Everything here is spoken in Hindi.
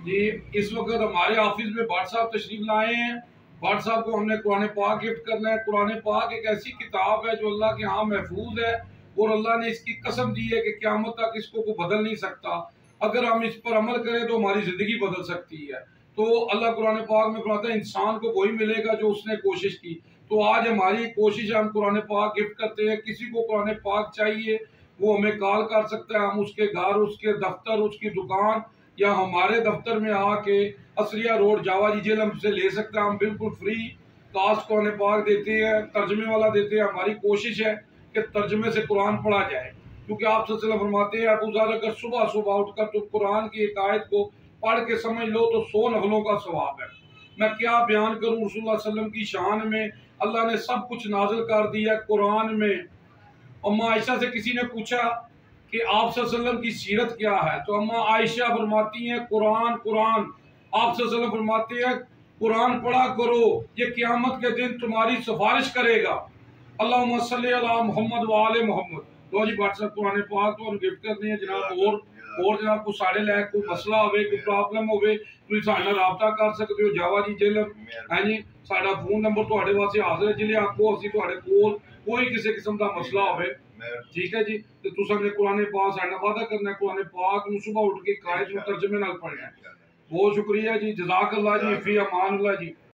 जी, इस वक्त हमारे ऑफिस में भाट साहब तशरीफ लाए हैं। भाट साहब को हमने कुरान पाक गिफ्ट करना है। कुरान पाक एक ऐसी किताब है जो अल्लाह के यहाँ महफूज है और अल्लाह ने इसकी कसम दी है कि क़यामत तक इसको कोई बदल नहीं सकता। अगर हम इस पर अमल करें तो हमारी ज़िंदगी बदल सकती है। तो अल्लाह कुरान पाक में फरमाता है इंसान को वही मिलेगा जो उसने कोशिश की। तो आज हमारी कोशिश है, हम कुरान पाक गिफ्ट करते हैं। किसी को कुरान पाक चाहिए वो हमें कॉल कर सकता है। हम उसके घर, उसके दफ्तर, उसकी दुकान या हमारे दफ्तर में आके असरिया रोड जावाजी जेल हमसे ले सकते हैं। हम बिल्कुल फ्री कास्ट कुरान पाक देते हैं, तर्जमे वाला देते हैं। हमारी कोशिश है कि तर्जमे से कुरान पढ़ा जाए, क्योंकि आप सल्लल्लाहु अलैहि वसल्लम फरमाते हैं अबू ज़र अगर सुबह सुबह उठकर तुम कुरान की एक आयत को पढ़ के समझ लो तो 100 नफलों का सवाब है। मैं क्या बयान करूं रसूलुल्लाह सल्लल्लाहु अलैहि वसल्लम की शान में। अल्लाह ने सब कुछ नाजिल कर दिया कुरान में। अम्मा आयशा से किसी ने पूछा कि आप सल्लल्लाहु अलैहि वसल्लम की सीरत क्या है, तो अम्मा आयशा फरमाती हैं कुरान कुरान। आप सल्लल्लाहु अलैहि वसल्लम फरमाते हैं कुरान पढ़ा करो, ये क़यामत के दिन तुम्हारी सिफारिश करेगा। अल्लाहुम्मा सल्ली अला मुहम्मद व आले मोहम्मद। तो जी व्हाट्सएप कुरान पाक तो गिफ्ट करते हैं जनाब। और जनाब को साढ़े लैक कोई मसला होवे, कोई प्रॉब्लम होवे, तुसीं साडे नाल राबता कर सकते हो। जावा जी जिलम है जी, साडा फोन नंबर तुहाडे वास्ते हाज़िर है। जिले आपको असीं तुहाडे कोल कोई किसी किस्म का मसला होवे, ठीक है जी, तो तुसीं अपने कुरान पाक साडे नाल वादा करना है। कुरान पाक नूं सुबह उठ के कायद नूं तर्जमे नाल पढ़ना है। बहुत शुक्रिया जी, जज़ाकल्लाह जी, फी अमान अल्लाह जी।